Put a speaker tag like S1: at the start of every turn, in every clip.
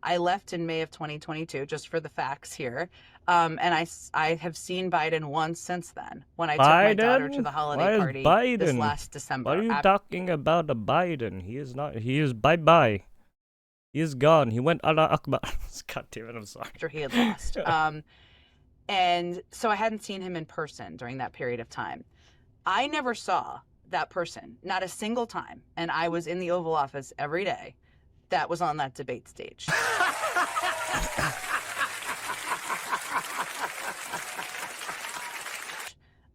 S1: I left in May of 2022, just for the facts here. And I have seen Biden once since then, when I took my daughter to
S2: Biden?
S1: the holiday
S2: Why is
S1: party this
S2: Biden?
S1: last
S2: Why are
S1: December.
S2: you talking about a Biden? He is not. He is bye-bye. He is gone. He went Allah Akbar. God damn it, I'm sorry.
S1: After he had lost. And so I hadn't seen him in person during that period of time. I never saw that person, not a single time. And I was in the Oval Office every day that was on that debate stage.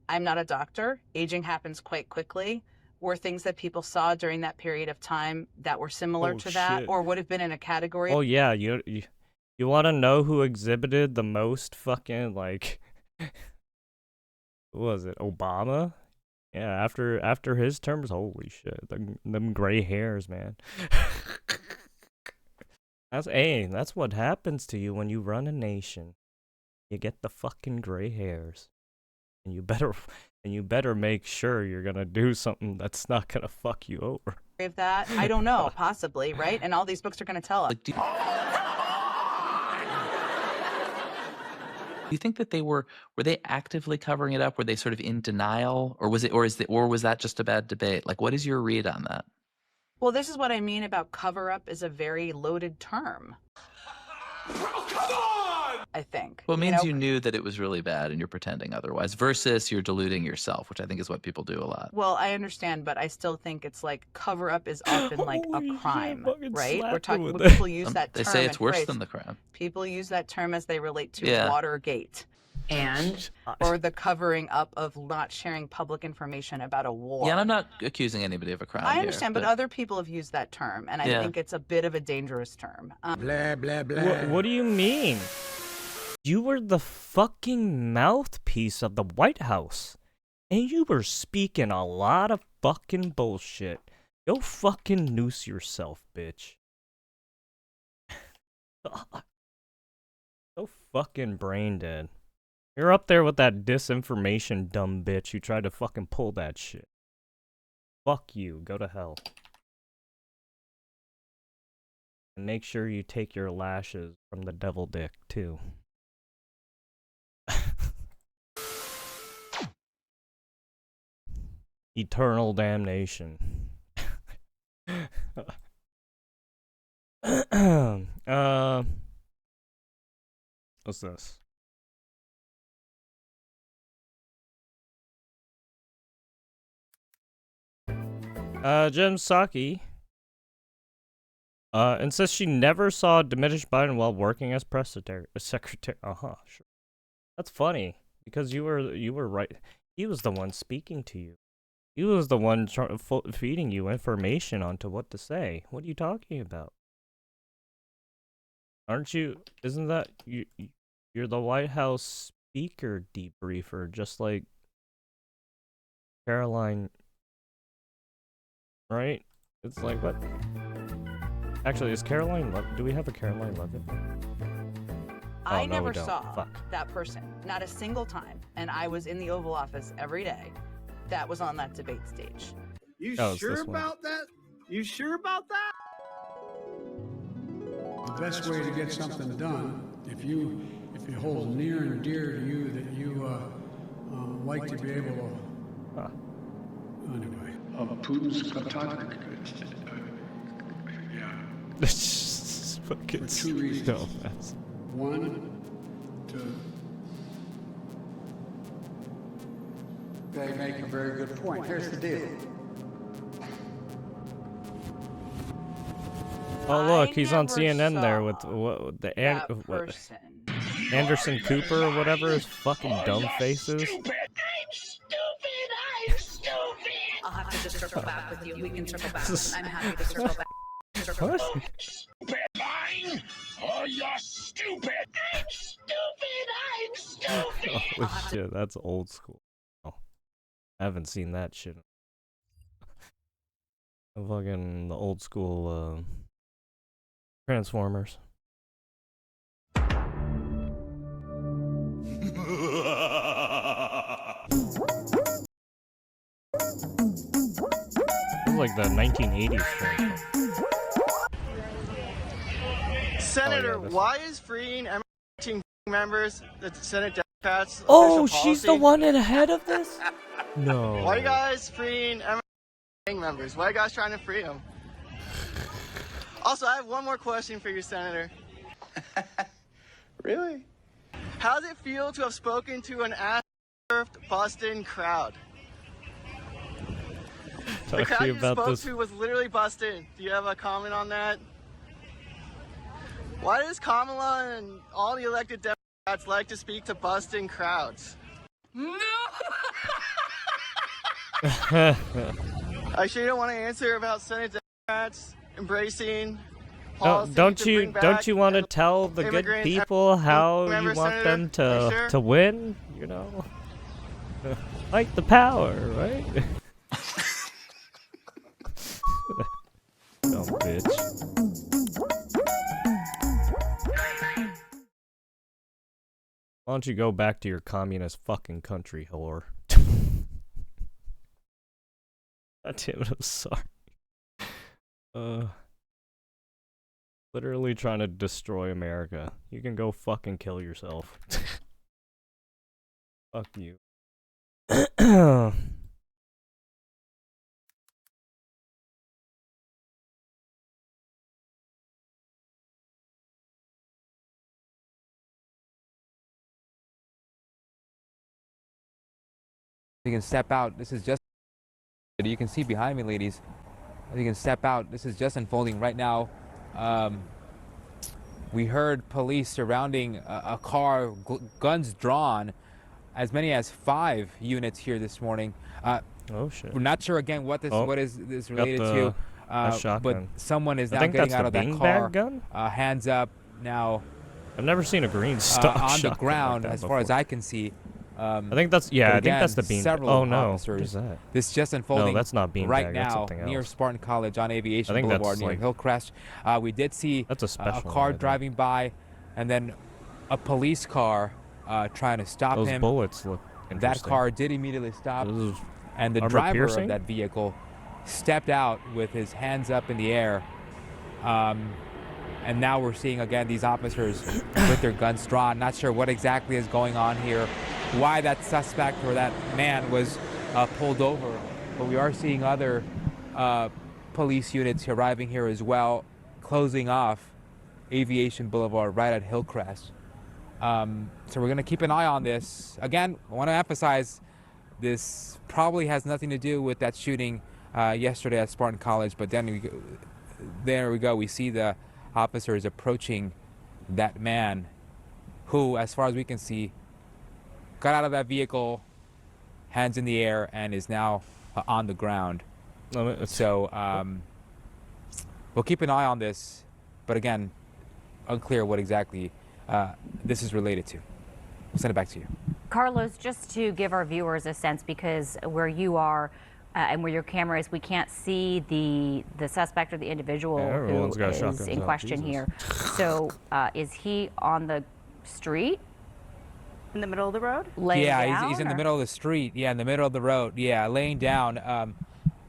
S1: I'm not a doctor. Aging happens quite quickly. Were things that people saw during that period of time that were similar to that, or would have been in a category?
S2: Oh yeah, you want to know who exhibited the most fucking, like, who was it? Obama? Yeah, after his terms, holy shit, them gray hairs, man. That's what happens to you when you run a nation. You get the fucking gray hairs. And you better make sure you're gonna do something that's not gonna fuck you over.
S1: Of that, I don't know, possibly, right? And all these books are gonna tell us.
S3: Like, do you think that were they actively covering it up? Were they sort of in denial, or was that just a bad debate? Like, what is your read on that?
S1: Well, this is what I mean about cover up is a very loaded term.
S4: Oh, come on!
S1: I think.
S3: Well, it means you knew that it was really bad and you're pretending otherwise, versus you're deluding yourself, which I think is what people do a lot.
S1: Well, I understand, but I still think it's like cover up is often like a crime, right? We're talking. People use that term.
S3: They say it's worse
S1: phrase.
S3: than the crime.
S1: People use that term as they relate to
S3: Yeah.
S1: Watergate. Or the covering up of not sharing public information about a war.
S3: Yeah, and I'm not accusing anybody of a crime.
S1: I understand, but other people have used that term, and I think it's a bit of a dangerous term.
S5: Blah, blah, blah.
S2: What do you mean? You were the fucking mouthpiece of the White House, and you were speaking a lot of fucking bullshit. Go fucking noose yourself, bitch. So fucking brain dead. You're up there with that disinformation, dumb bitch. You tried to fucking pull that shit. Fuck you. Go to hell. And make sure you take your lashes from the devil dick, too. Eternal damnation. What's this? Jem Psaki insists she never saw diminished Biden while working as press secretary. Sure. That's funny because you were right. He was the one speaking to you. He was the one feeding you information onto what to say. What are you talking about? Aren't you? Isn't that you're the White House speaker debriefer, just like Caroline? Right? It's like, what? Actually, is Caroline do we have a Caroline Levitt?
S1: I never saw that person, not a single time, and I was in the Oval Office every day that was on that debate stage.
S5: You sure about that? You sure about that? The best way to get something done, if it holds near and dear to you that you like to be able to. Anyway. Putin's Katak. Yeah.
S2: Fucking
S5: for 2 reasons.
S2: No,
S5: One, they make a very good point. Here's the deal.
S2: Oh look, he's on CNN there with the Anderson Cooper or whatever his fucking dumb face is.
S1: I'll have to just circle back with you. We can circle back. I'm happy to circle back.
S2: What?
S4: Stupid lying! Oh, you're stupid! I'm stupid!
S2: Holy shit, that's old school. Oh, I haven't seen that shit. Fucking the old school Transformers. It was like the 1980s thing.
S6: Senator,
S2: this
S6: why is freeing team members the Senate Democrats?
S2: Oh,
S6: official
S2: she's the
S6: policy?
S2: one ahead of this? No.
S6: Why are you guys freeing gang members? Why are you guys trying to free them? Also, I have one more question for you, Senator.
S4: Really?
S6: How does it feel to have spoken to an ass-surfed Boston crowd? The
S2: Talk
S6: crowd
S2: to you
S6: you
S2: about
S6: spoke
S2: this.
S6: to was literally busted. Do you have a comment on that? Why does Kamala and all the elected Democrats like to speak to Boston crowds?
S4: No!
S6: I sure don't want to answer about Senate Democrats embracing
S2: No,
S6: policies
S2: don't
S6: to bring
S2: don't you
S6: back
S2: want to tell the good
S6: immigrant
S2: people how you
S6: member,
S2: want
S6: Senator?
S2: them
S6: Are you
S2: to
S6: sure?
S2: to win? You know, fight the power, right? Dumb bitch. Why don't you go back to your communist fucking country, whore? God damn it, I'm sorry. Literally trying to destroy America. You can go fucking kill yourself. Fuck you.
S7: You can step out. This is just. You can see behind me, ladies. You can step out. This is just unfolding right now. We heard police surrounding a car, guns drawn, as many as 5 units here this morning.
S2: Oh shit.
S7: We're not sure again what this what is this related to. But
S2: shotgun.
S7: someone is
S2: I
S7: now
S2: think
S7: getting
S2: that's
S7: out
S2: the
S7: of that
S2: beanbag
S7: car.
S2: gun?
S7: Hands up now.
S2: I've never seen a green stock
S7: On the
S2: shotgun
S7: ground,
S2: like that
S7: as far as
S2: before.
S7: I can see.
S2: I think that's I think that's the bean.
S7: Several
S2: Oh no,
S7: officers.
S2: what is that?
S7: This just unfolding.
S2: No, that's not beanbag.
S7: right
S2: That's
S7: now
S2: something
S7: near
S2: else.
S7: Spartan College on Aviation
S2: I think
S7: Boulevard
S2: that's
S7: near
S2: like-
S7: Hillcrest. We did see
S2: That's a special
S7: car
S2: one, I think.
S7: driving by, and then a police car trying to stop
S2: Those
S7: him.
S2: bullets look
S7: That
S2: interesting.
S7: car did immediately stop,
S2: This is
S7: and the
S2: armor
S7: driver
S2: piercing?
S7: of that vehicle stepped out with his hands up in the air. And now we're seeing again these officers with their guns drawn. Not sure what exactly is going on here, why that suspect or that man was pulled over, but we are seeing other police units arriving here as well, closing off Aviation Boulevard right at Hillcrest. So we're going to keep an eye on this. Again, I want to emphasize this probably has nothing to do with that shooting yesterday at Spartan College, but then there we go. We see the officers approaching that man who, as far as we can see, got out of that vehicle, hands in the air, and is now on the ground. So we'll keep an eye on this, but again, unclear what exactly this is related to. I'll send it back to you.
S8: Carlos, just to give our viewers a sense, because where you are and where your camera is, we can't see the suspect or the individual
S2: everyone's got
S8: who is
S2: shotguns
S8: in
S2: out,
S8: question
S2: Jesus.
S8: here. So is he on the street?
S9: In the middle of the road?
S8: Laying
S7: Yeah,
S8: down,
S7: he's in the
S8: or-
S7: middle of the street. Yeah, in the middle of the road. Yeah, laying down.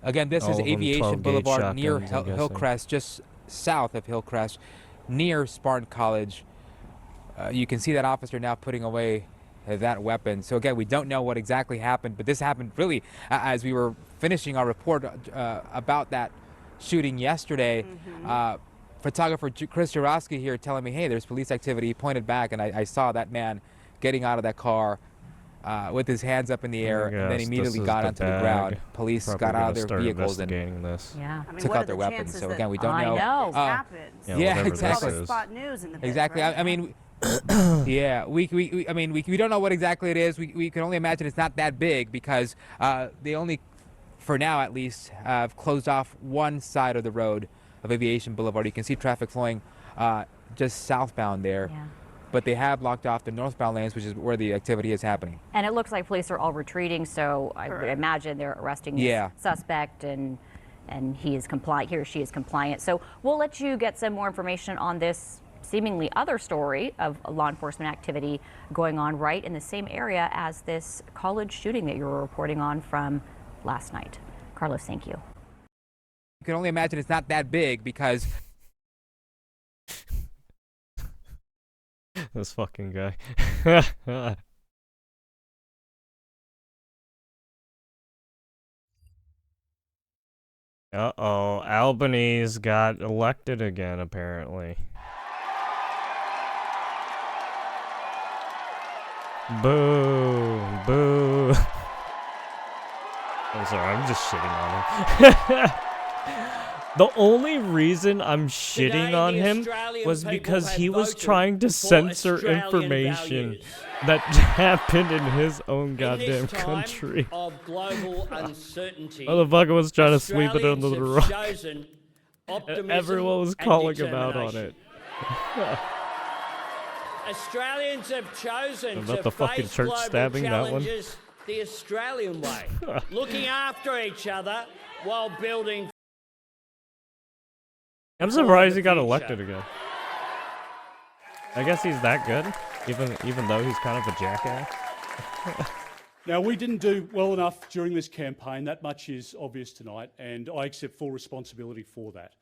S7: Again, this
S2: All
S7: is
S2: of them
S7: Aviation
S2: 12 gauge
S7: Boulevard near
S2: shotguns, I'm guessing.
S7: Hillcrest, just south of Hillcrest, near Spartan College. You can see that officer now putting away that weapon. So again, we don't know what exactly happened, but this happened really as we were finishing our report about that shooting yesterday. Photographer Chris Jarosky here telling me, hey, there's police activity. He pointed back, and I saw that man getting out of that car with his hands up in the air, and then
S2: Yes,
S7: immediately
S2: this is
S7: got
S2: the
S7: onto the
S2: bag.
S7: ground. Police
S2: Probably
S7: got out
S2: gonna
S7: of their
S2: start
S7: vehicles and
S2: investigating this.
S8: Yeah.
S9: I mean,
S7: took
S9: what
S7: out
S9: are
S7: their
S9: the
S7: weapons.
S9: chances
S7: So
S9: that
S7: again, we don't
S8: I
S7: know.
S8: know.
S9: this happens?
S2: Yeah,
S7: Yeah,
S2: whatever
S7: exactly.
S2: this is.
S9: Spot news in the biz,
S7: Exactly.
S9: right?
S7: I mean, yeah, we don't know what exactly it is. We can only imagine it's not that big because they only, for now at least, have closed off one side of the road of Aviation Boulevard. You can see traffic flowing just southbound there.
S8: Yeah.
S7: But they have blocked off the northbound lanes, which is where the activity is happening.
S8: And it looks like police are all retreating, so I would
S9: Correct.
S8: imagine they're arresting
S7: Yeah.
S8: this suspect, and he is compliant. He or she is compliant. So we'll let you get some more information on this seemingly other story of law enforcement activity going on right in the same area as this college shooting that you were reporting on from last night. Carlos, thank you.
S7: You can only imagine it's not that big because
S2: This fucking guy. Uh-oh, Albanese got elected again, apparently. Boo! Boo! I'm sorry, I'm just shitting on him. The only reason I'm shitting on him was because he was trying to censor information that happened in his own goddamn country.
S10: Of global uncertainty,
S2: Motherfucker was trying to sweep it under the
S10: Australians
S2: rug.
S10: have chosen
S2: And
S10: optimism
S2: everyone was
S10: and
S2: calling him out on
S10: determination.
S2: it.
S10: Australians have chosen
S2: About
S10: to
S2: the fucking
S10: face
S2: church
S10: global
S2: stabbing, that one?
S10: challenges the Australian way, looking after each other while building.
S2: I'm
S10: for
S2: surprised
S10: the
S2: he got
S10: future.
S2: elected again. I guess he's that good, even though he's kind of a jackass.
S11: Now, we didn't do well enough during this campaign. That much is obvious tonight, and I accept full responsibility for that.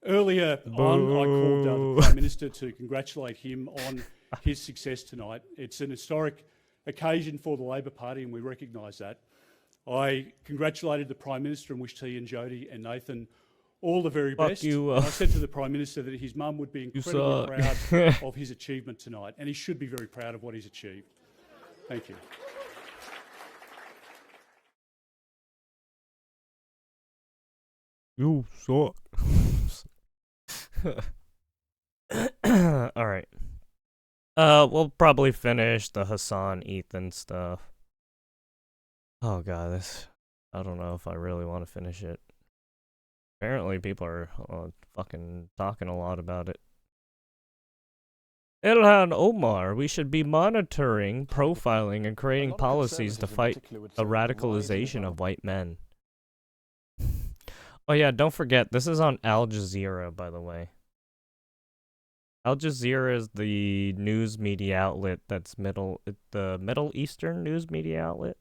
S11: Earlier on, I called the Prime Minister to congratulate him on his success tonight. It's an historic occasion for the Labor Party, and we recognise that. I congratulated the Prime Minister and wished he and Jody and Nathan all the very best.
S2: you,
S11: And I said to the Prime Minister that his mum would be incredibly proud of his achievement tonight, and he should be very proud of what he's achieved. Thank you.
S2: You suck. Alright. We'll probably finish the Hassan Ethan stuff. Oh god, this... I don't know if I really want to finish it. Apparently people are fucking talking a lot about it. Ilhan Omar, we should be monitoring, profiling, and creating policies to fight the radicalization of white men. Oh yeah, don't forget, this is on Al Jazeera, by the way. Al Jazeera is the news media outlet that's the Middle Eastern news media outlet.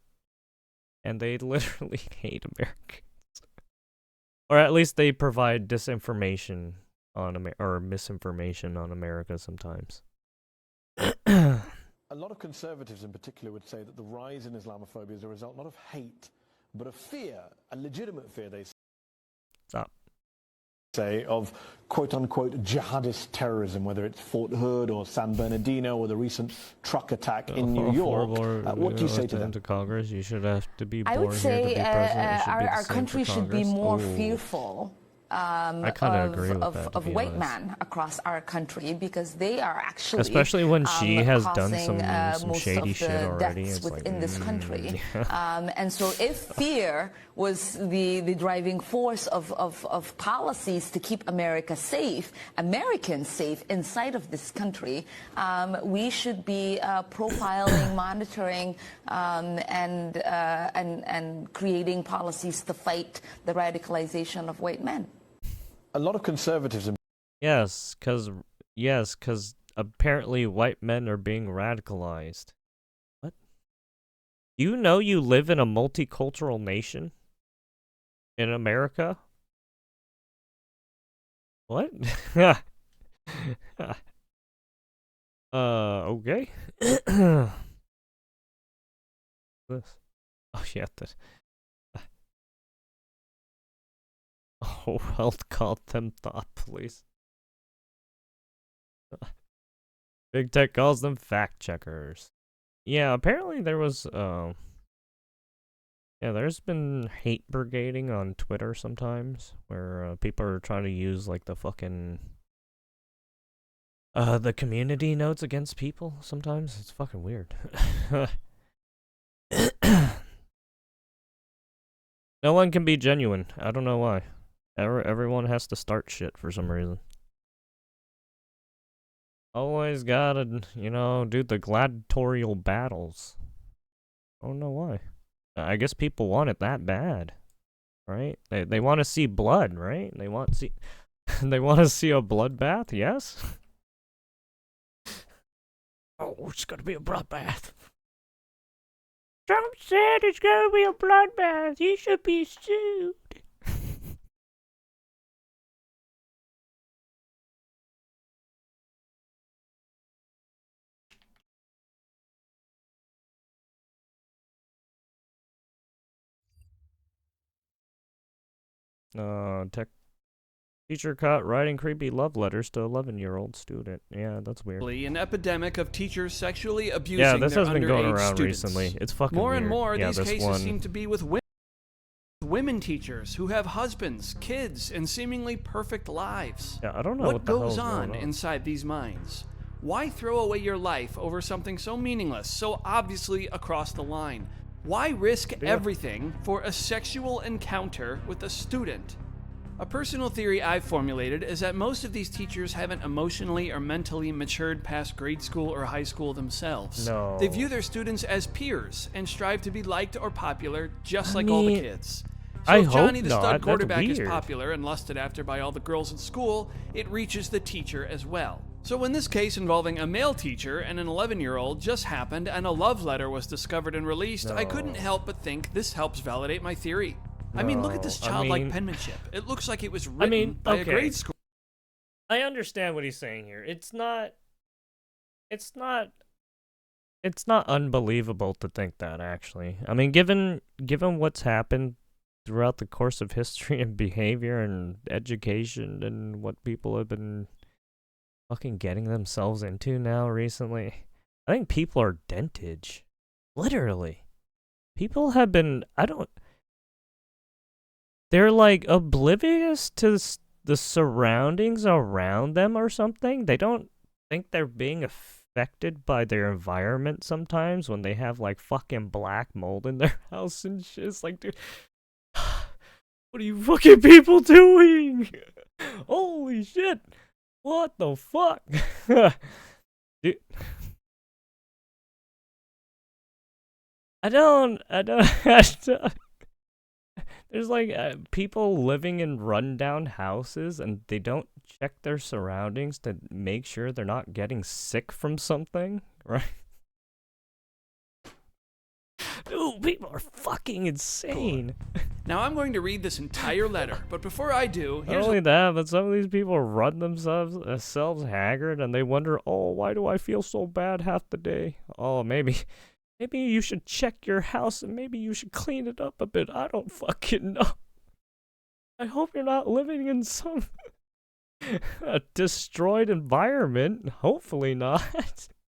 S2: And they literally hate Americans. Or at least they provide disinformation on or misinformation on America sometimes.
S12: A lot of conservatives in particular would say that the rise in Islamophobia is a result not of hate, but of fear, a legitimate fear, they
S2: Stop.
S12: say, of quote-unquote jihadist terrorism, whether it's Fort Hood or San Bernardino or the recent truck attack in New York. What do you say to them?
S2: To Congress, you should have to be born
S13: I would
S2: here
S13: say
S2: to be president. You should be the
S13: our
S2: same
S13: country
S2: for
S13: should be
S2: Congress.
S13: more
S2: Ooh.
S13: fearful
S2: I kind of agree with that, to
S13: of
S2: be
S13: white
S2: honest.
S13: men across our country, because they are actually
S2: Especially when she has done
S13: causing,
S2: some
S13: most
S2: shady
S13: of
S2: shit
S13: the
S2: already.
S13: deaths
S2: It's like,
S13: within this country.
S2: yeah.
S13: And so if fear was the driving force of policies to keep America safe, Americans safe inside of this country, we should be profiling, monitoring, and creating policies to fight the radicalization of white men.
S12: A lot of conservatives in
S2: Yes, because apparently white men are being radicalized. What? You know you live in a multicultural nation? In America? What? Okay. This. Oh, yeah, that. Oh, health called them thought police. Big Tech calls them fact checkers. Yeah, apparently there was, yeah, there's been hate brigading on Twitter sometimes, where people are trying to use, like, the fucking, the community notes against people sometimes. It's fucking weird. No one can be genuine. I don't know why. Everyone has to start shit for some reason. Always gotta, you know, do the gladiatorial battles. I don't know why. I guess people want it that bad, right? They want to see blood, right? They want to see they want to see a bloodbath. Yes. Oh, it's gonna be a bloodbath. Trump said it's gonna be a bloodbath. He should be sued. Teacher caught writing creepy love letters to 11-year-old student. Yeah, that's weird.
S14: An epidemic of teachers sexually abusing
S2: Yeah, this
S14: their
S2: has been going
S14: underage
S2: around
S14: students.
S2: recently. It's fucking
S14: More
S2: weird.
S14: and more,
S2: Yeah,
S14: these
S2: this
S14: cases
S2: one-
S14: seem to be with women teachers who have husbands, kids, and seemingly perfect lives.
S2: Yeah, I don't know
S14: What
S2: what the hell's
S14: goes on
S2: going on.
S14: inside these minds? Why throw away your life over something so meaningless, so obviously across the line? Why risk everything for a sexual encounter with a student? A personal theory I've formulated is that most of these teachers haven't emotionally or mentally matured past grade school or high school themselves.
S2: No.
S14: They view their students as peers and strive to be liked or popular just like all the
S2: mean,
S14: kids. So
S2: I
S14: if Johnny
S2: hope
S14: the
S2: not.
S14: stud
S2: That's
S14: quarterback is
S2: weird.
S14: popular and lusted after by all the girls in school, it reaches the teacher as well. So when this case involving a male teacher and an 11-year-old just happened and a love letter was discovered and released, I couldn't help but think this helps validate my theory. I mean, look at this
S2: No, I
S14: childlike
S2: mean-
S14: penmanship. It looks like it was written by a grade school.
S2: I understand what he's saying here. It's not unbelievable to think that, actually. I mean, given what's happened throughout the course of history and behavior and education and what people have been fucking getting themselves into now recently, I think people are dentage. Literally. People have been, they're like oblivious to the surroundings around them or something. They don't think they're being affected by their environment sometimes when they have like fucking black mold in their house and shit. It's like, dude, what are you fucking people doing? Holy shit. What the fuck? Dude. I don't There's like people living in rundown houses and they don't check their surroundings to make sure they're not getting sick from something, right? Dude, people are fucking insane.
S14: Now I'm going to read this entire letter, but before I do,
S2: Not
S14: here's
S2: only that, but some of these people run themselves haggard and they wonder, oh, why do I feel so bad half the day? Oh, maybe you should check your house and maybe you should clean it up a bit. I don't fucking know. I hope you're not living in some destroyed environment. Hopefully not.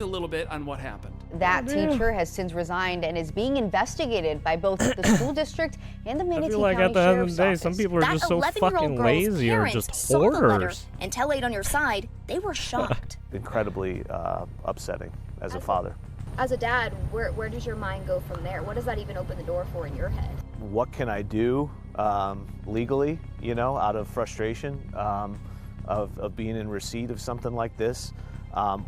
S14: a little bit on what happened.
S15: That teacher has since resigned and is being investigated by both the school district and the
S2: I
S15: Manatee
S2: feel like
S15: County
S2: at the end of
S15: Sheriff's
S2: the day,
S15: Office.
S2: some people are
S16: That
S2: just so
S16: 11-year-old
S2: fucking
S16: girl's
S2: lazy or
S16: parents
S2: just
S16: saw the letter,
S2: hoarders.
S16: and tell Aid on your side, they were shocked.
S17: Incredibly upsetting as a father.
S18: As a dad, where does your mind go from there? What does that even open the door for in your head?
S17: What can I do legally, you know, out of frustration of being in receipt of something like this?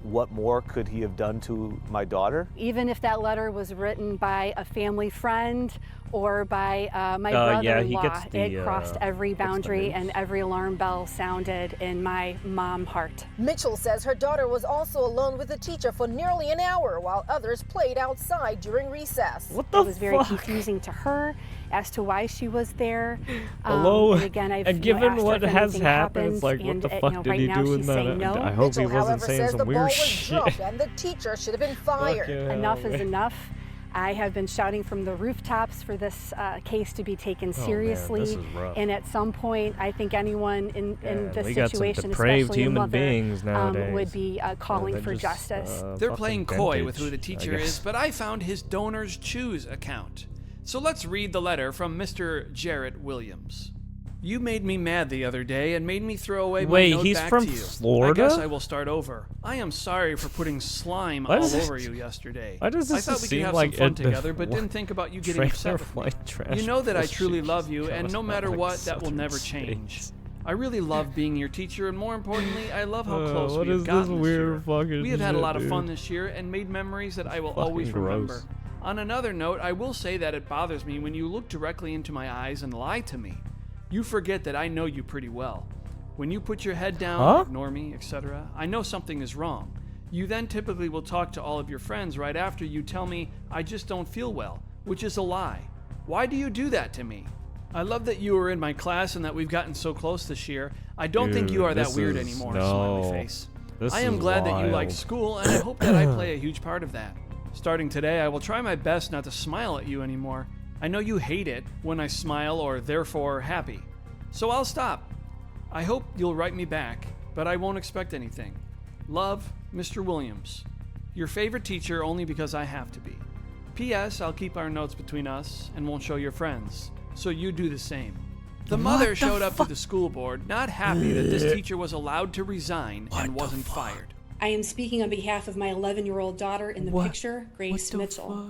S17: What more could he have done to my daughter?
S19: Even if that letter was written by a family friend or by my
S2: yeah, he
S19: brother-in-law,
S2: gets the,
S19: it crossed every boundary and every alarm bell sounded in my mom heart.
S20: Mitchell says her daughter was also alone with the teacher for nearly an hour while others played outside during recess.
S2: What the
S19: It was very
S2: fuck?
S19: confusing to her as to why she was there.
S2: Hello?
S19: And again, I've
S2: And given
S19: asked her
S2: what
S19: if
S2: has
S19: anything
S2: happened, it's like, what
S19: and,
S2: the fuck did
S19: right
S2: he
S19: now
S2: do in
S19: she's
S2: that?
S19: saying no.
S2: I hope he
S20: Mitchell,
S2: wasn't
S20: however,
S2: saying
S20: says
S2: some
S20: the ball
S2: weird
S20: was
S2: shit.
S20: dropped and the teacher should have been fired.
S19: Enough is enough. I have been shouting from the rooftops for this case to be taken
S2: Oh, man,
S19: seriously.
S2: this is rough.
S19: And at some point, I think anyone in this
S2: we got some
S19: situation,
S2: depraved
S19: especially a
S2: human
S19: mother,
S2: beings nowadays.
S19: would be calling
S2: they're
S19: for
S2: just,
S19: justice.
S14: They're playing
S2: fucking
S14: coy
S2: vintage,
S14: with who the
S2: I
S14: teacher
S2: guess.
S14: is, but I found his Donors Choose account. So let's read the letter from Mr. Jarrett Williams. You made me mad the other day and made me throw away my
S2: Wait,
S14: note
S2: he's
S14: back
S2: from
S14: to you.
S2: Florida?
S14: I guess I will start over. I am sorry for putting slime
S2: Why
S14: all
S2: does this-
S14: over you yesterday.
S2: why does
S14: I
S2: this
S14: thought we could
S2: seem
S14: have
S2: like
S14: some fun
S2: it-
S14: together, but
S2: what-
S14: didn't think about you getting
S2: trailer
S14: upset with me.
S2: flight trash
S14: You know that I
S2: bullshit
S14: truly
S2: just
S14: love you, and
S2: comes
S14: no
S2: out
S14: matter
S2: like
S14: what, that will
S2: Southern
S14: never
S2: states.
S14: change. I really love being your teacher, and more importantly, I love how close
S2: what
S14: we have
S2: is this
S14: gotten this
S2: weird
S14: year.
S2: fucking
S14: We have had a
S2: shit,
S14: lot of
S2: dude?
S14: fun this year and made memories that I will
S2: Fucking
S14: always
S2: gross.
S14: remember. On another note, I will say that it bothers me when you look directly into my eyes and lie to me. You forget that I know you pretty well. When you put your head down,
S2: Huh?
S14: ignore me, etc., I know something is wrong. You then typically will talk to all of your friends right after you tell me I just don't feel well, which is a lie. Why do you do that to me? I love that you are in my class and that we've gotten so close this year. I don't think you
S2: Dude,
S14: are that
S2: this
S14: weird
S2: is-
S14: anymore,
S2: no.
S14: smiley face.
S2: This
S14: I am
S2: is
S14: glad that you like
S2: wild.
S14: school, and I hope that I play a huge part of that. Starting today, I will try my best not to smile at you anymore. I know you hate it when I smile or therefore happy. So I'll stop. I hope you'll write me back, but I won't expect anything. Love, Mr. Williams. Your favorite teacher only because I have to be. P.S. I'll keep our notes between us and won't show your friends, so you do the same. The mother showed up to the school board, not happy that this teacher was allowed to resign and wasn't fired.
S21: I am speaking on behalf of my 11-year-old daughter in the picture, Grace Mitchell.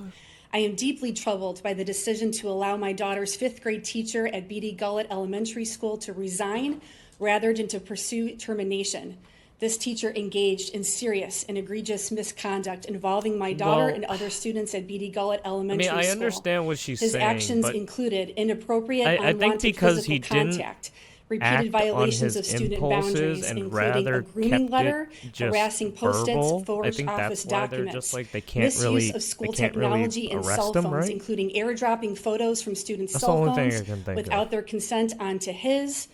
S21: I am deeply troubled by the decision to allow my daughter's 5th grade teacher at Beatty Gullet Elementary School to resign rather than to pursue termination. This teacher engaged in serious and egregious misconduct involving my daughter and other students at Beatty Gullet Elementary School.
S2: I understand what she's
S21: His
S2: saying,
S21: actions
S2: but
S21: included inappropriate,
S2: I think
S21: unwanted
S2: because
S21: physical
S2: he didn't
S21: contact, repeated violations of student boundaries,
S2: and
S21: including a
S2: rather
S21: grooming
S2: kept
S21: letter,
S2: it just
S21: harassing post-its,
S2: verbal. I
S21: forged
S2: think
S21: office
S2: that's why they're
S21: documents,
S2: just like they can't
S21: misuse
S2: really
S21: of school
S2: they can't really
S21: technology and
S2: arrest
S21: cell
S2: him,
S21: phones,
S2: right?
S21: including airdropping photos from students'
S2: That's the
S21: cell
S2: only thing
S21: phones
S2: I can think
S21: without
S2: of.
S21: their consent onto his,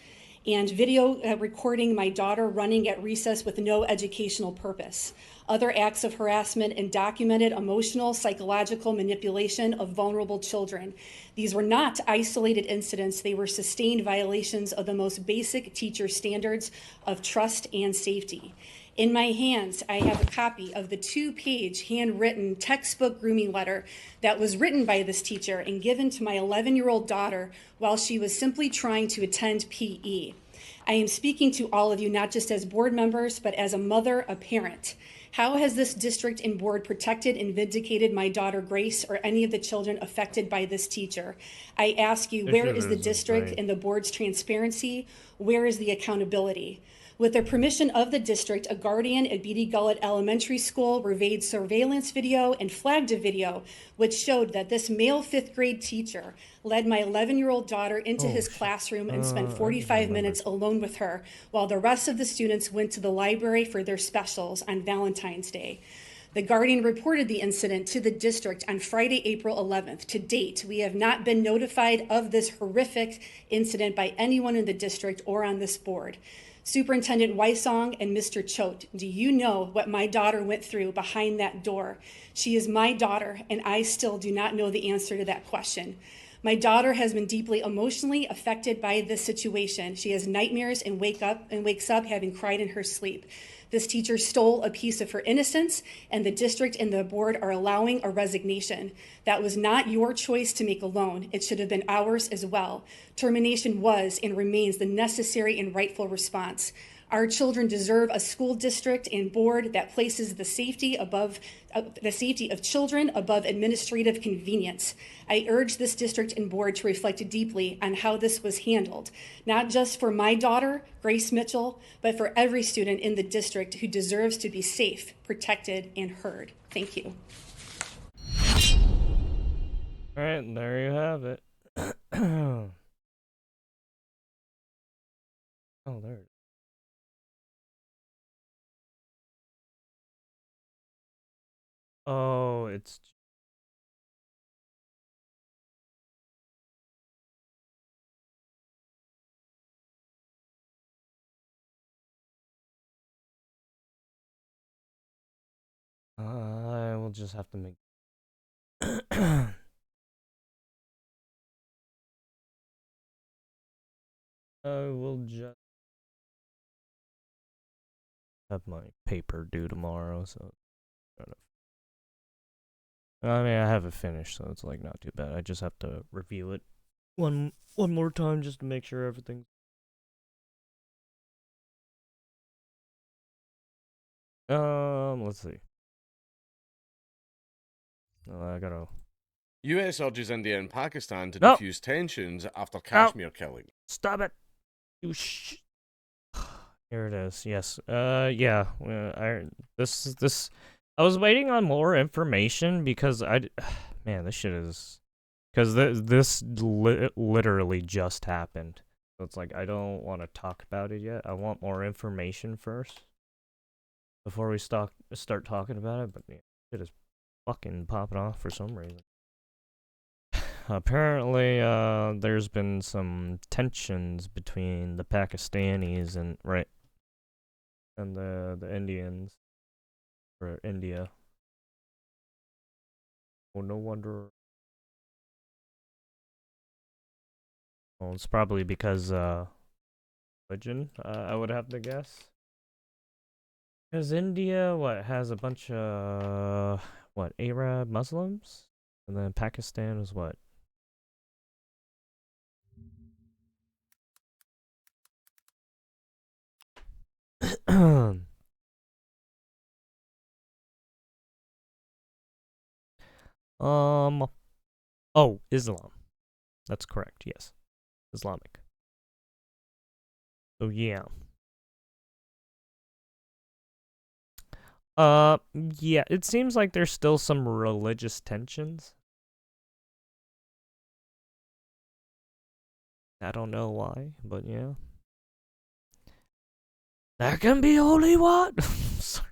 S21: and video recording my daughter running at recess with no educational purpose. Other acts of harassment and documented emotional, psychological manipulation of vulnerable children. These were not isolated incidents. They were sustained violations of the most basic teacher standards of trust and safety. In my hands, I have a copy of the 2-page handwritten textbook grooming letter that was written by this teacher and given to my 11-year-old daughter while she was simply trying to attend PE. I am speaking to all of you, not just as board members, but as a mother, a parent. How has this district and board protected and vindicated my daughter Grace or any of the children affected by this teacher? I ask you, where is the district and the board's transparency? Where is the accountability? With the permission of the district, a guardian at Beatty Gullet Elementary School reviewed surveillance video and flagged a video which showed that this male 5th grade teacher led my 11-year-old daughter into his classroom and spent 45 minutes alone with her while the rest of the students went to the library for their specials on Valentine's Day. The Guardian reported the incident to the district on Friday, April 11th. To date, we have not been notified of this horrific incident by anyone in the district or on this board. Superintendent Weissong and Mr. Choate, do you know what my daughter went through behind that door? She is my daughter, and I still do not know the answer to that question. My daughter has been deeply emotionally affected by this situation. She has nightmares and wakes up having cried in her sleep. This teacher stole a piece of her innocence, and the district and the board are allowing a resignation. That was not your choice to make alone. It should have been ours as well. Termination was and remains the necessary and rightful response. Our children deserve a school district and board that places the safety of children above administrative convenience. I urge this district and board to reflect deeply on how this was handled, not just for my daughter, Grace Mitchell, but for every student in the district who deserves to be safe, protected, and heard. Thank you.
S2: All right, there you have it. Oh, there it is. Oh, it's I will just have to make I will just have my paper due tomorrow, so I mean I have it finished, so it's like not too bad. I just have to review it one more time just to make sure everything's let's see. I gotta
S22: US urges India and Pakistan to
S2: No.
S22: defuse tensions after Kashmir killing.
S2: Stop it. You Here it is. Yes. Yeah. I was waiting on more information because man, this shit is because this literally just happened. So it's like I don't want to talk about it yet. I want more information first before we start talking about it. But yeah, it is fucking popping off for some reason. Apparently, there's been some tensions between the Pakistanis and the Indians or India. Well, no wonder. Well, it's probably because religion, I would have to guess. Because India, what, has a bunch of, what, Arab Muslims? And then Pakistan is what? Oh, Islam. That's correct, yes. Islamic. So, yeah. Yeah, it seems like there's still some religious tensions. I don't know why, but yeah. There can be only one. Sorry.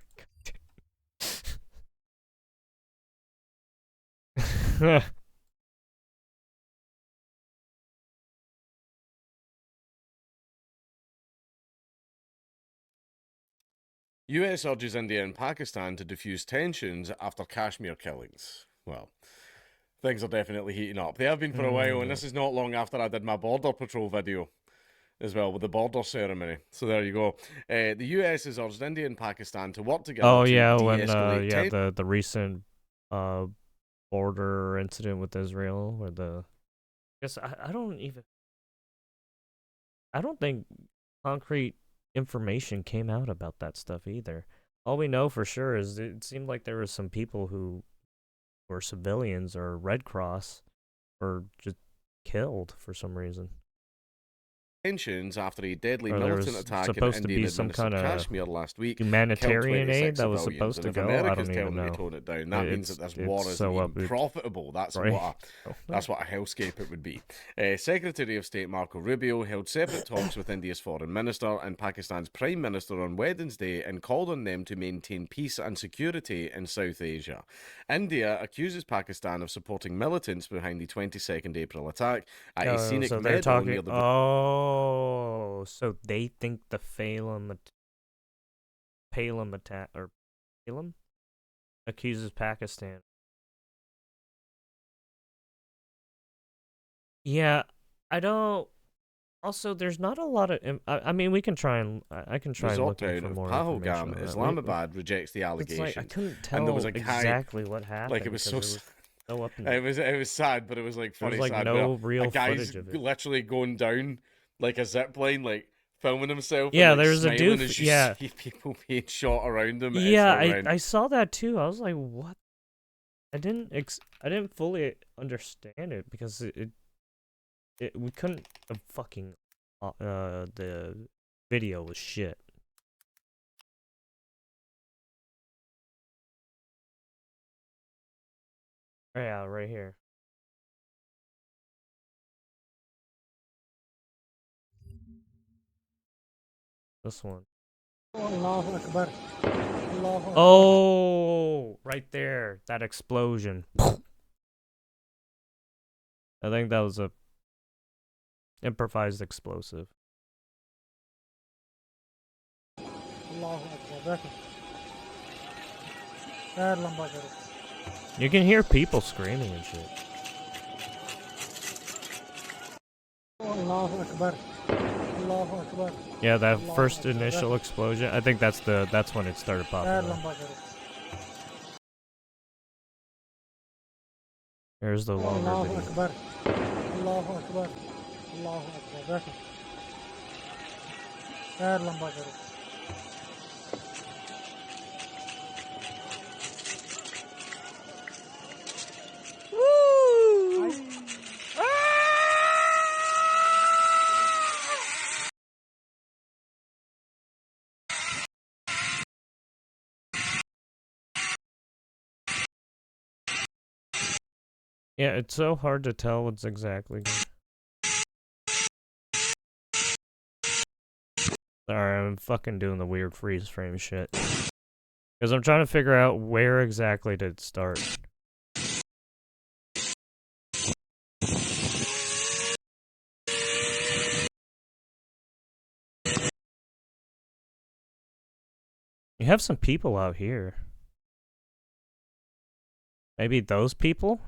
S22: US urges India and Pakistan to defuse tensions after Kashmir killings. Well, things are definitely heating up. They have been for a while, and this is not long after I did my border patrol video as well, with the border ceremony. So there you go. The US has urged India and Pakistan to work together
S2: Oh
S22: to
S2: yeah, when
S22: de-escalate
S2: the recent border incident with Israel, where I guess I don't think concrete information came out about that stuff either. All we know for sure is it seemed like there were some people who were civilians or Red Cross were just killed for some reason.
S22: tensions after a deadly
S2: Or there
S22: militant
S2: was
S22: attack in
S2: supposed to be
S22: Indian
S2: some
S22: administered
S2: kind of
S22: Kashmir last week.
S2: humanitarian aid that was
S22: civilians,
S2: supposed to
S22: and if
S2: go. I
S22: America's
S2: don't
S22: telling
S2: even
S22: them to
S2: know.
S22: tone it down, that means that this war isn't
S2: so
S22: even profitable. That's
S2: right.
S22: that's what a hellscape it would be. Secretary of State Marco Rubio held separate talks with India's foreign minister and Pakistan's prime minister on Wednesday and called on them to maintain peace and security in South Asia. India accuses Pakistan of supporting militants behind the 22nd April attack at a scenic
S2: so they're
S22: meadow
S2: talking.
S22: near the.
S2: Oh, so they think the Palem attack or Palem accuses Pakistan. Yeah, I don't. Also, there's not a lot of. I mean, we can try and I can try
S22: Resort
S2: looking
S22: town
S2: for
S22: of
S2: more information
S22: Pahalgam,
S2: on that.
S22: Islamabad rejects the allegations.
S2: It's like I couldn't tell
S22: and there was a guy,
S2: exactly what happened.
S22: Like it was so.
S2: So up and
S22: it was sad, but it was like funny.
S2: There's like
S22: sad,
S2: no
S22: where
S2: real
S22: a guy's
S2: footage of it.
S22: literally going down like a zip line, like filming himself.
S2: Yeah,
S22: and, like,
S2: there's a
S22: smiling
S2: dude.
S22: as you
S2: Yeah,
S22: see people being shot around him.
S2: yeah,
S22: It's horrendous.
S2: I saw that too. I was like, what? I didn't fully understand it because we couldn't fucking the video was shit. Yeah, right here. This one.
S3: Allahu Akbar. Allahu Akbar.
S2: Oh, right there. That explosion. I think that was a improvised explosive.
S3: Allahu Akbar. पैर लंबा करो.
S2: You can hear people screaming and shit.
S3: Allahu Akbar. Allahu Akbar.
S2: Yeah, that
S3: Allahu
S2: first
S3: Akbar.
S2: initial explosion. I think that's when it started
S3: पैर
S2: popping.
S3: लंबा करो.
S2: Here's the longer
S3: Allahu
S2: video.
S3: Akbar. Allahu Akbar. Allahu Akbar. बैठो. पैर लंबा करो.
S2: Yeah, it's so hard to tell what's exactly going. Sorry, I'm fucking doing the weird freeze frame shit. Because I'm trying to figure out where exactly did it start. You have some people out here. Maybe those people?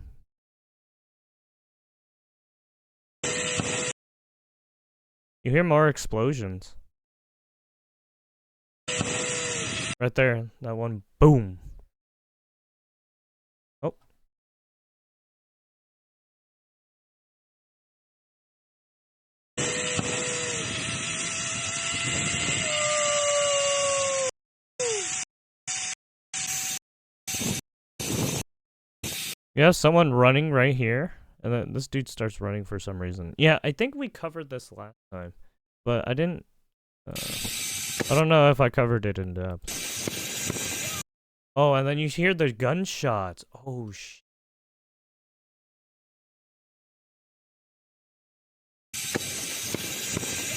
S2: You hear more explosions. Right there. That one. Boom. Oh. Yeah, someone running right here. And then this dude starts running for some reason. Yeah, I think we covered this last time. But I didn't... I don't know if I covered it in depth. Oh, and then you hear the gunshots. Oh, shit.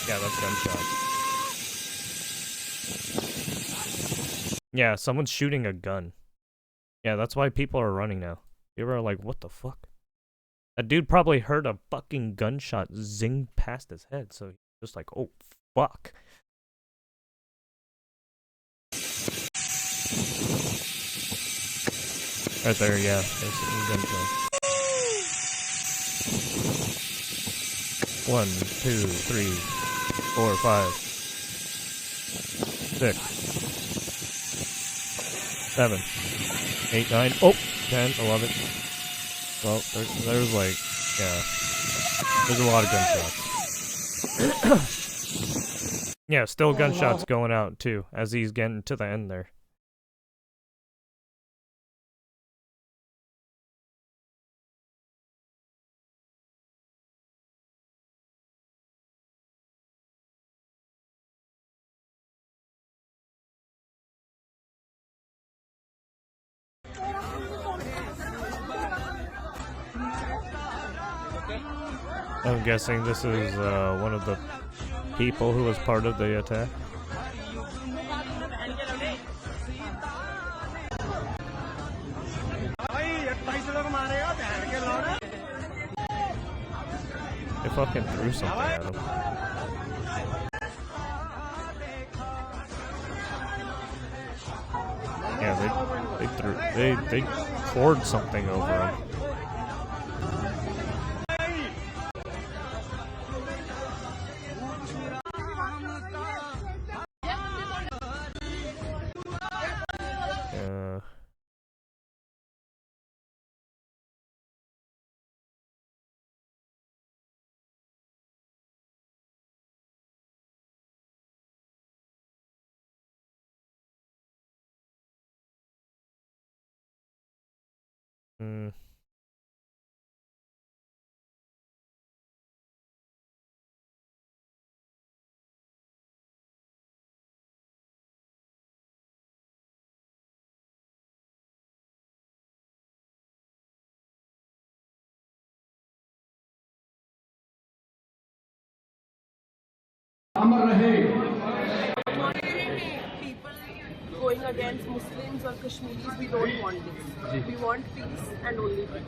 S2: Yeah, that's gunshots. Yeah, someone's shooting a gun. Yeah, that's why people are running now. People are like, what the fuck? That dude probably heard a fucking gunshot zing past his head, so he's just like, oh, fuck. Right there, yeah. Basically gunshot. 1, 2, 3, 4, 5, 6, 7, 8, 9, oh, 10, 11. Well, there's like, yeah. There's a lot of gunshots. Yeah, still gunshots going out too, as he's getting to the end there. I'm guessing this is one of the people who was part of the attack. They fucking threw something at him. Yeah, they poured something over him.
S1: Going against Muslims or Kashmiris, we don't want this. We want peace and only peace.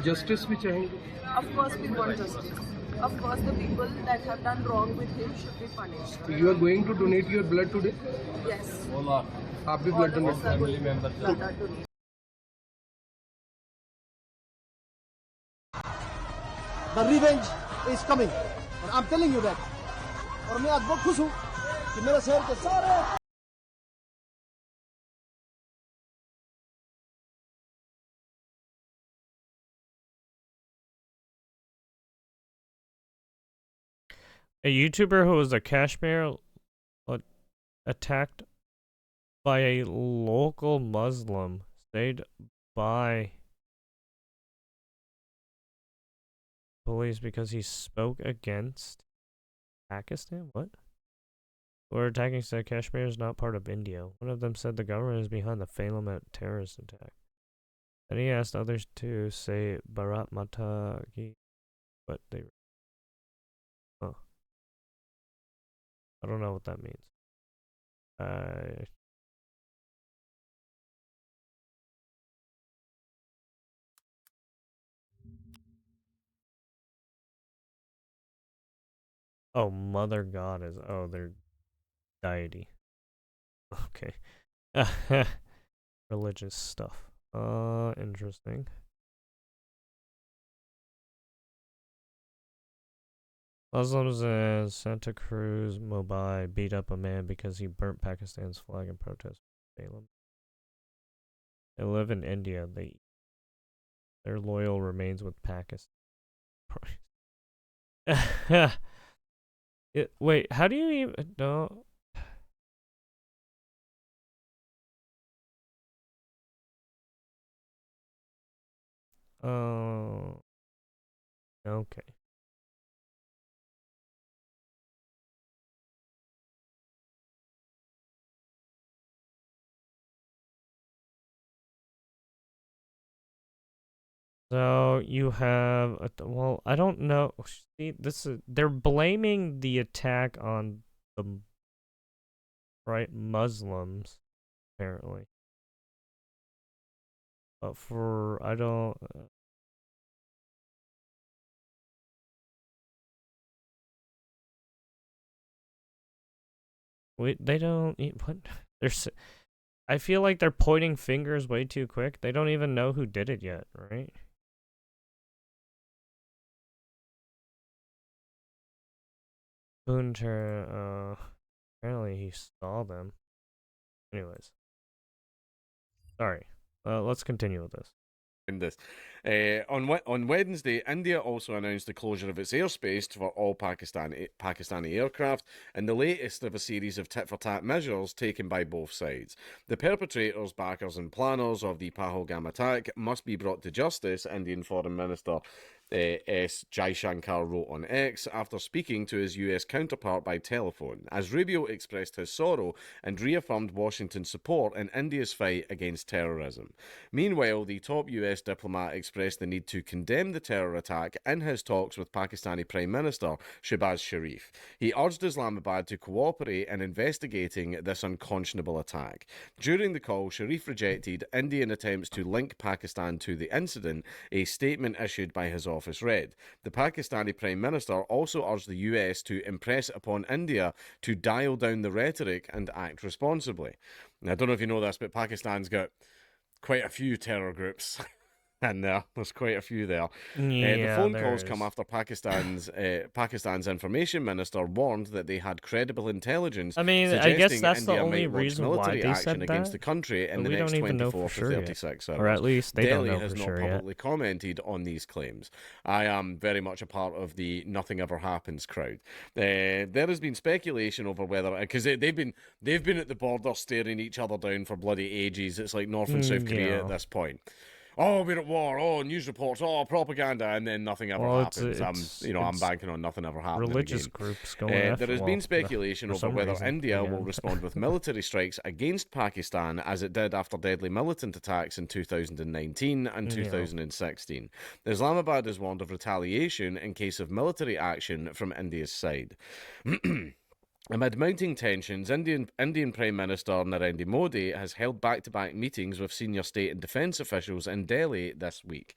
S5: Justice भी चाहेंगे.
S1: Of course we want justice. Of course the people that have done wrong with him should be punished.
S5: You are going to donate your blood today?
S1: Yes.
S5: आप भी blood donate करेंगे.
S23: The revenge is coming. And I'm telling you that. और मैं आज बहुत खुश हूँ कि मेरे शहर के सारे
S2: A YouTuber who was a Kashmir attacked by a local Muslim stayed by police because he spoke against Pakistan? What? Or attacking said Kashmir is not part of India. One of them said the government is behind the Phelan terrorist attack. And he asked others to say Bharat Mata Ki, but they... Huh. I don't know what that means. Oh, Mother Goddess. Oh, their deity. Okay. Religious stuff. Interesting. Muslims in Santa Cruz, Mumbai beat up a man because he burnt Pakistan's flag in protest. They live in India. Their loyal remains with Pakistan. Wait, how do you even no? Oh, okay. So you have well, I don't know. See, they're blaming the attack on the Muslims apparently. But for I don't. Wait, they don't. What? I feel like they're pointing fingers way too quick. They don't even know who did it yet, right? Boonter, apparently he saw them. Anyways. Sorry. Let's continue with this.
S22: This. On Wednesday, India also announced the closure of its airspace for all Pakistani aircraft, and the latest of a series of tit-for-tat measures taken by both sides. The perpetrators, backers, and planners of the Pahalgam attack must be brought to justice, Indian Foreign Minister S. Jaishankar wrote on X after speaking to his US counterpart by telephone, as Rubio expressed his sorrow and reaffirmed Washington's support in India's fight against terrorism. Meanwhile, the top US diplomat expressed the need to condemn the terror attack in his talks with Pakistani Prime Minister Shehbaz Sharif. He urged Islamabad to cooperate in investigating this unconscionable attack. During the call, Sharif rejected Indian attempts to link Pakistan to the incident, a statement issued by his office read. The Pakistani Prime Minister also urged the US to impress upon India to dial down the rhetoric and act responsibly. Now, I don't know if you know this, but Pakistan's got quite a few terror groups in there. There's quite a few there. The phone calls come after Pakistan's information minister warned that they had credible intelligence.
S2: I mean, I guess that's
S22: India
S2: the only
S22: might launch
S2: reason why
S22: military
S2: they
S22: action
S2: said
S22: against
S2: that.
S22: the country in
S2: But
S22: the
S2: we
S22: next
S2: don't even know
S22: 24
S2: for
S22: to
S2: sure
S22: 36
S2: yet.
S22: hours.
S2: Or at least they
S22: Delhi
S2: don't know
S22: has
S2: for
S22: not
S2: sure
S22: publicly commented on these claims. I am very much a part of the nothing ever happens crowd. There has been speculation over whether, because they've been at the border staring each other down for bloody ages. It's like North and South Korea at this point. Oh, we're at war. Oh, news reports. Oh, propaganda, and then nothing ever happens. I'm banking on nothing ever happening.
S2: Religious
S22: again.
S2: groups going
S22: There has been speculation over whether
S2: reason,
S22: India will respond with military strikes against Pakistan, as it did after deadly militant attacks in 2019 and 2016. Islamabad has warned of retaliation in case of military action from India's side. Amid mounting tensions, Indian Prime Minister Narendra Modi has held back-to-back meetings with senior state and defence officials in Delhi this week.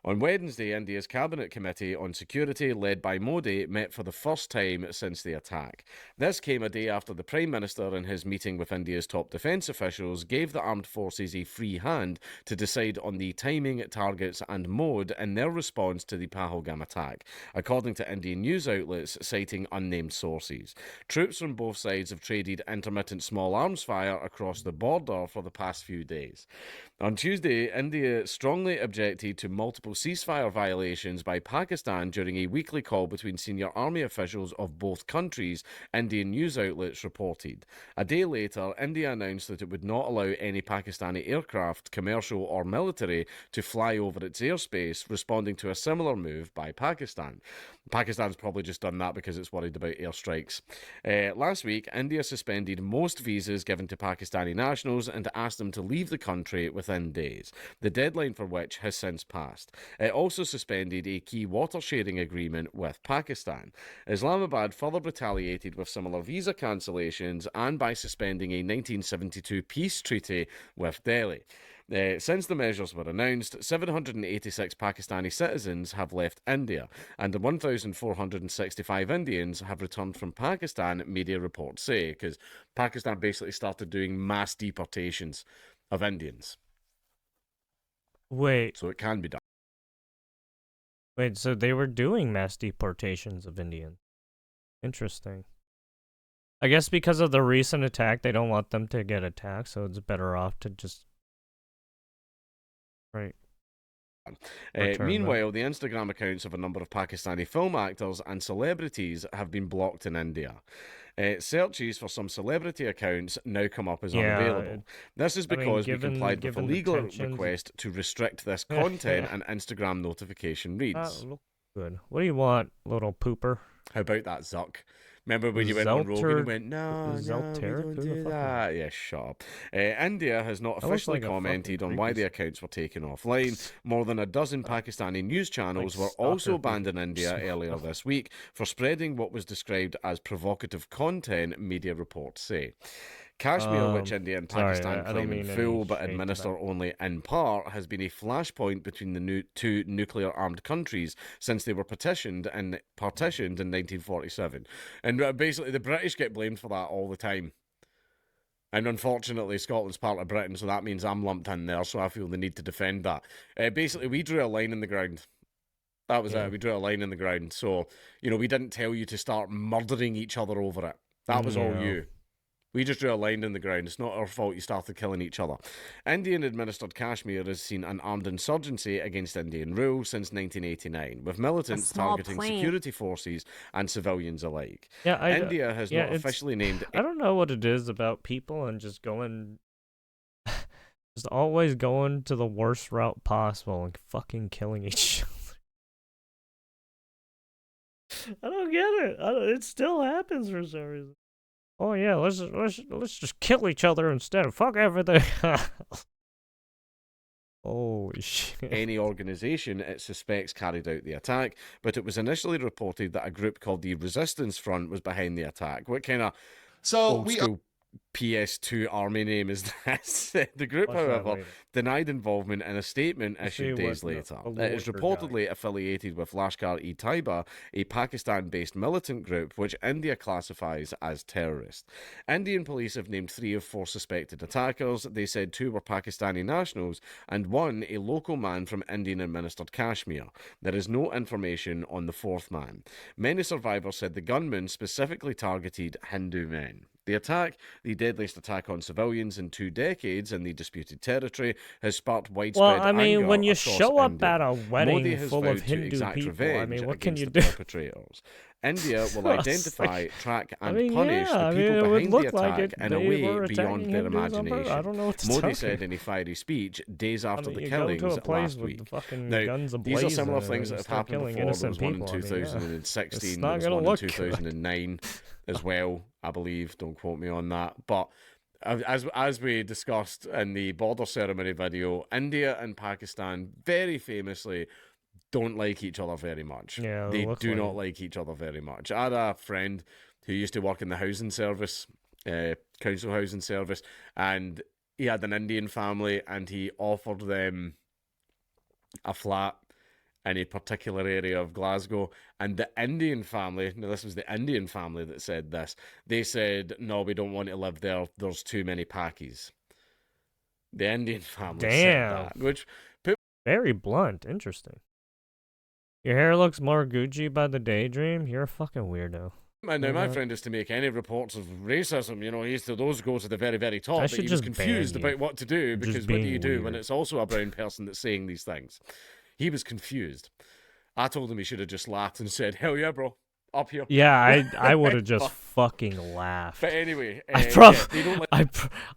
S22: On Wednesday, India's Cabinet Committee on Security, led by Modi, met for the first time since the attack. This came a day after the Prime Minister, in his meeting with India's top defence officials, gave the armed forces a free hand to decide on the timing, targets and mode in their response to the Pahalgam attack, according to Indian news outlets citing unnamed sources. Troops from both sides have traded intermittent small arms fire across the border for the past few days. On Tuesday, India strongly objected to multiple ceasefire violations by Pakistan during a weekly call between senior army officials of both countries, Indian news outlets reported. A day later, India announced that it would not allow any Pakistani aircraft, commercial or military, to fly over its airspace, responding to a similar move by Pakistan. Pakistan's probably just done that because it's worried about airstrikes. Last week, India suspended most visas given to Pakistani nationals and asked them to leave the country within days, the deadline for which has since passed. It also suspended a key water sharing agreement with Pakistan. Islamabad further retaliated with similar visa cancellations and by suspending a 1972 peace treaty with Delhi. Since the measures were announced, 786 Pakistani citizens have left India, and 1,465 Indians have returned from Pakistan, media reports say, because Pakistan basically started doing mass deportations of Indians.
S2: Wait.
S22: So it can be done.
S2: Wait, so they were doing mass deportations of Indians. Interesting. I guess because of the recent attack, they don't want them to get attacked, so it's better off to just... Right.
S22: Meanwhile, the Instagram accounts of a number of Pakistani film actors and celebrities have been blocked in India. Searches for some celebrity accounts now come up as unavailable. This is because we complied with a legal request to restrict this content and Instagram notification reads.
S2: Look good. What do you want, little pooper?
S22: How about that, Zuck? Remember when you went on Rogan and went, no, we don't do that. Yeah, shut up. India has not officially commented on why the accounts were taken offline. More than a dozen Pakistani news channels were also banned in India earlier this week for spreading what was described as provocative content, media reports say. Kashmir, which India and Pakistan claim in full but administer only in part, has been a flashpoint between the two nuclear-armed countries since they were partitioned in 1947. And basically, the British get blamed for that all the time. And unfortunately, Scotland's part of Britain, so that means I'm lumped in there, so I feel the need to defend that. Basically, we drew a line in the ground. That was it. We drew a line in the ground. So, you know, we didn't tell you to start murdering each other over it. That was all you. We just drew a line in the ground. It's not our fault you started killing each other. Indian-administered Kashmir has seen an armed insurgency against Indian rule since 1989, with militants targeting security forces and civilians alike.
S2: Yeah,
S22: India has not officially named...
S2: I don't know what it is about people and just going... just always going to the worst route possible and fucking killing each other. I don't get it. It still happens for some reason. Oh yeah, let's just kill each other instead. Fuck everything. Holy shit.
S22: Any organisation it suspects carried out the attack, but it was initially reported that a group called the Resistance Front was behind the attack. What kind of old school PS2 army name is this? The group, however, denied involvement in a statement issued days later. It is reportedly affiliated with Lashkar-e-Taiba, a Pakistan-based militant group which India classifies as terrorist. Indian police have named 3 of 4 suspected attackers. They said 2 were Pakistani nationals and 1 a local man from Indian-administered Kashmir. There is no information on the 4th man. Many survivors said the gunmen specifically targeted Hindu men. The attack, the deadliest attack on civilians in 2 decades in the disputed territory, has sparked widespread anger.
S2: Well, I mean, when you show up
S22: India.
S2: at a wedding
S22: Modi has
S2: full of
S22: vowed to
S2: Hindu
S22: exact
S2: people, I mean, what can you
S22: the
S2: do?
S22: Perpetrators. India will identify, track, and punish the
S2: it
S22: people
S2: would
S22: behind
S2: look
S22: the
S2: like
S22: attack in a way beyond their imagination.
S2: I don't know what to
S22: Modi
S2: tell
S22: said
S2: you.
S22: in a fiery speech days after the
S2: you
S22: killings
S2: go to a place
S22: last
S2: with
S22: week.
S2: the fucking
S22: Now,
S2: guns
S22: these are
S2: ablazing
S22: similar
S2: and
S22: things
S2: they
S22: that have
S2: start
S22: happened
S2: killing
S22: before. There was one in
S2: innocent people. I mean,
S22: 2016,
S2: it's
S22: there
S2: not
S22: was
S2: gonna
S22: one in
S2: look good.
S22: 2009 as well, I believe. Don't quote me on that. But as we discussed in the border ceremony video, India and Pakistan very famously don't like each other very much.
S2: Yeah,
S22: they do
S2: like
S22: not like each other very much. I had a friend who used to work in the housing service, council housing service, and he had an Indian family, and he offered them a flat in a particular area of Glasgow, and the Indian family, now this was the Indian family that said this, they said, no, we don't want to live there, there's too many Pakis. The Indian family said that, which...
S2: Very blunt, interesting. Your hair looks more Gucci by the daydream? You're a fucking weirdo.
S22: And now my friend is to make any reports of racism, you know, those go to the very, very top. But he was confused about what to do, because what do you do when it's also a brown person that's saying these things? He was confused. I told him he should have just laughed and said, hell yeah, bro, up here.
S2: Yeah, I would have just fucking laughed.
S22: But anyway,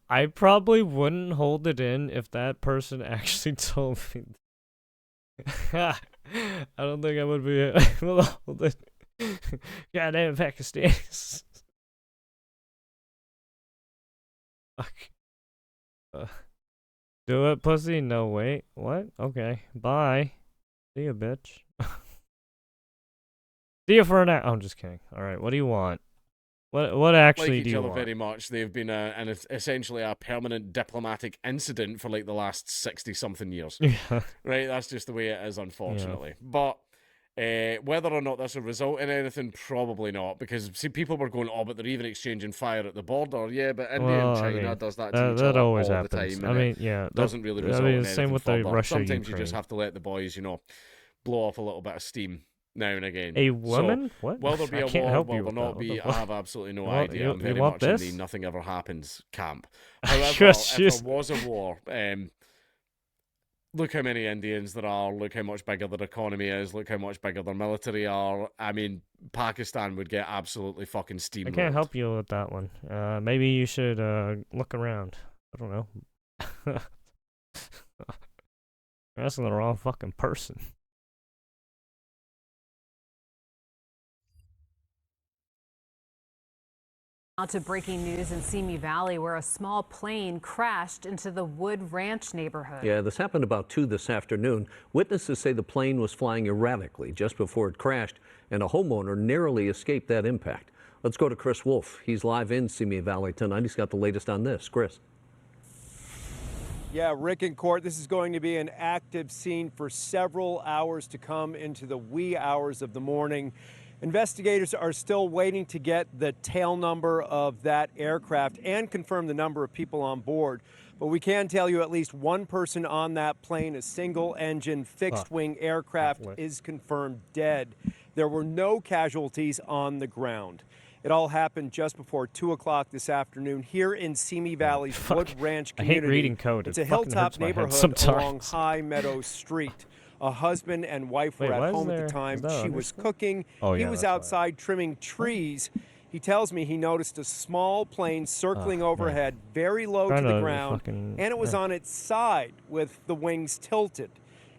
S2: I probably wouldn't hold it in if that person actually told me. I don't think I would be able to hold it. Goddamn Pakistanis. Fuck. Do it, pussy? No, wait. What? Okay. Bye. See ya, bitch. See you for an hour. I'm just kidding. Alright, what do you want? What actually
S22: like
S2: do
S22: each
S2: you
S22: other
S2: want?
S22: very much. They've been essentially a permanent diplomatic incident for like the last 60-something years.
S2: Yeah.
S22: Right? That's just the way it is, unfortunately. Yeah. But whether or not this will result in anything, probably not. Because, see, people were going, oh, but they're even exchanging fire at the border. Yeah, but India and China does that to each other
S2: always
S22: all
S2: happens.
S22: the time.
S2: I mean, yeah.
S22: Doesn't really result in anything
S2: same with
S22: further.
S2: the Russia,
S22: Sometimes
S2: Ukraine.
S22: you just have to let the boys, you know, blow off a little bit of steam now and again.
S2: A woman?
S22: So,
S2: what?
S22: will there be
S2: I
S22: a
S2: can't
S22: war?
S2: help
S22: Will
S2: you
S22: there
S2: with
S22: not
S2: that. What
S22: be?
S2: the
S22: I
S2: fuck?
S22: have absolutely no
S2: You want-
S22: idea.
S2: you-
S22: I'm
S2: you
S22: very
S2: want
S22: much in
S2: this?
S22: the nothing ever happens camp. However,
S2: Just-
S22: if there was a war, look how many Indians there are, look how much bigger their economy is, look how much bigger their military are. I mean, Pakistan would get absolutely fucking
S2: I
S22: steamrolled.
S2: can't help you with that one. Maybe you should look around. I don't know. You're asking the wrong fucking person.
S4: Now to breaking news in Simi Valley, where a small plane crashed into the Wood Ranch neighborhood.
S6: Yeah, this happened about 2 this afternoon. Witnesses say the plane was flying erratically just before it crashed, and a homeowner narrowly escaped that impact. Let's go to Chris Wolf. He's live in Simi Valley tonight. He's got the latest on this. Chris.
S9: Yeah, Rick and Court, this is going to be an active scene for several hours to come into the wee hours of the morning. Investigators are still waiting to get the tail number of that aircraft and confirm the number of people on board. But we can tell you at least one person on that plane, a single-engine fixed-wing aircraft, is confirmed dead. There were no casualties on the ground. It all happened just before 2 o'clock this afternoon here in Simi Valley's Wood Ranch
S2: I hate
S9: community.
S2: reading code.
S9: It's
S2: It
S9: a
S2: fucking
S9: hilltop
S2: hurts my head
S9: neighborhood
S2: sometimes.
S9: along High Meadow Street. A husband and wife
S2: Wait,
S9: were
S2: why
S9: at
S2: is
S9: home at
S2: there-
S9: the time.
S2: is that
S9: She was
S2: underscore?
S9: cooking.
S2: Oh,
S9: He
S2: yeah,
S9: was
S2: that's why.
S9: outside trimming trees. He tells me he noticed a small plane circling overhead, very low to
S2: Trying
S9: the
S2: to
S9: ground,
S2: fucking-
S9: and it was
S2: yeah.
S9: on its side with the wings tilted.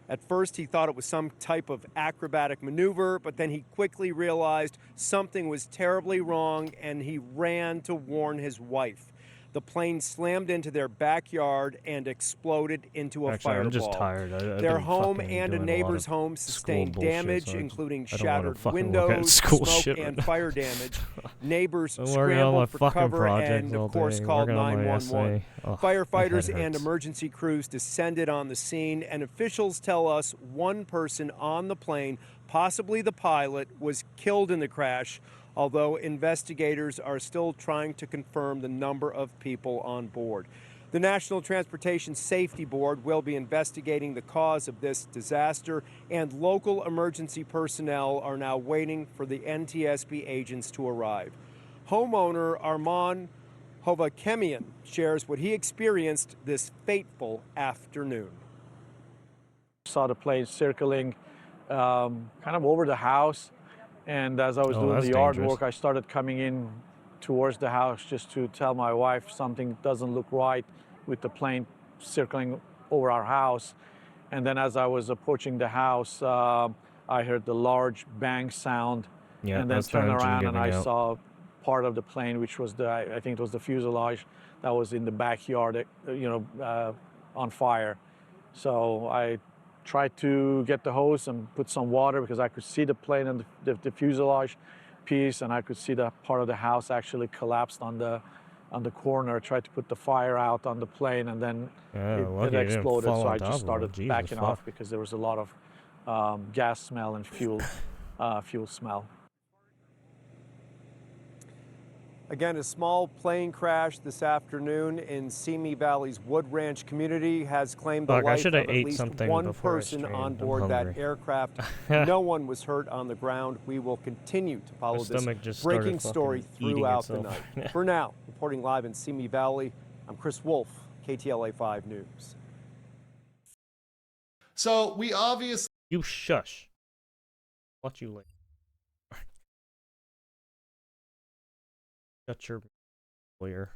S9: At first, he thought it was some type of acrobatic maneuver, but then he quickly realized something was terribly wrong, and he ran to warn his wife. The plane slammed into their backyard and exploded into a
S2: Actually,
S9: fireball.
S2: I'm just tired. I've
S9: Their
S2: been
S9: home
S2: fucking
S9: and a
S2: doing a lot
S9: neighbor's
S2: of
S9: home
S2: school
S9: sustained
S2: bullshit,
S9: damage,
S2: so I just-
S9: including
S2: I don't wanna
S9: shattered
S2: fucking look at
S9: windows,
S2: school
S9: smoke,
S2: shit right
S9: and
S2: now.
S9: fire damage. Neighbors
S2: I'm working on my
S9: scrambled for
S2: fucking
S9: cover
S2: projects
S9: and,
S2: all
S9: of course,
S2: day,
S9: called
S2: working on my
S9: 911.
S2: essay. Ugh, my
S9: Firefighters
S2: head
S9: and
S2: hurts.
S9: emergency crews descended on the scene, and officials tell us one person on the plane, possibly the pilot, was killed in the crash, although investigators are still trying to confirm the number of people on board. The National Transportation Safety Board will be investigating the cause of this disaster, and local emergency personnel are now waiting for the NTSB agents to arrive. Homeowner Arman Hovakemian shares what he experienced this fateful afternoon.
S24: Saw the plane circling kind of over the house, and as I was doing
S2: that's
S24: the yard
S2: dangerous.
S24: work, I started coming in towards the house just to tell my wife something doesn't look right with the plane circling over our house. And then as I was approaching the house, I heard the large bang sound,
S2: Yeah,
S24: and then
S2: that's the
S24: turned
S2: engine
S24: around and I
S2: giving out.
S24: saw part of the plane, which was I think it was the fuselage that was in the backyard, on fire. So I tried to get the hose and put some water because I could see the plane and the fuselage piece, and I could see that part of the house actually collapsed on the corner. I tried to put the fire out on the plane, and then
S2: Yeah,
S24: it
S2: lucky it didn't
S24: exploded.
S2: fall
S24: So
S2: on
S24: I
S2: top
S24: just
S2: of it.
S24: started
S2: Jesus,
S24: backing
S2: fuck.
S24: off because there was a lot of gas smell and fuel smell.
S9: Again, a small plane crash this afternoon in Simi Valley's Wood Ranch community has claimed the
S2: Fuck, I
S9: life of
S2: shoulda
S9: at
S2: ate
S9: least
S2: something
S9: one
S2: before I
S9: person
S2: streamed.
S9: on
S2: I'm
S9: board that
S2: hungry.
S9: aircraft. No one was hurt on the ground. We will continue to follow this
S2: stomach just started
S9: breaking story
S2: fucking eating
S9: throughout the
S2: itself.
S9: night. For now, reporting live in Simi Valley, I'm Chris Wolf, KTLA 5 News.
S25: So we obviously...
S2: You shush. What you like? Shut your lawyer.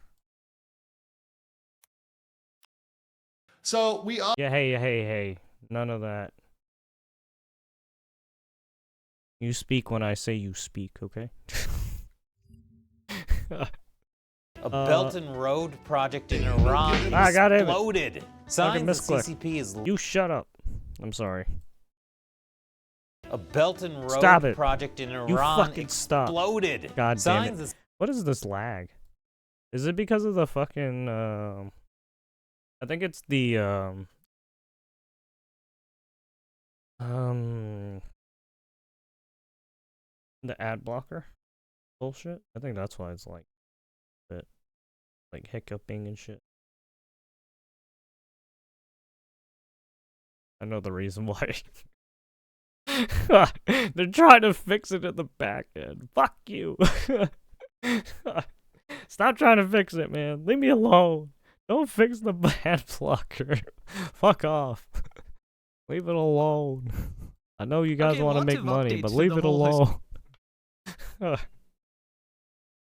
S25: So we...
S2: Yeah, hey. None of that. You speak when I say you speak, okay?
S26: A Belt and Road project in Iran
S2: I got it.
S26: exploded. Signs the
S2: misclick.
S26: CCP is...
S2: You shut up. I'm sorry.
S26: A Belt and Road
S2: Stop it.
S26: project in Iran
S2: You fucking stop.
S26: exploded.
S2: God damn
S26: Signs
S2: it. What is this lag? Is it because of the fucking I think it's the the ad blocker bullshit. I think that's why it's like bit like hiccuping and shit. I know the reason why. They're trying to fix it at the back end. Fuck you. Stop trying to fix it, man. Leave me alone. Don't fix the bad blocker. Fuck off. Leave it alone. I know you guys want to make money, but leave it alone.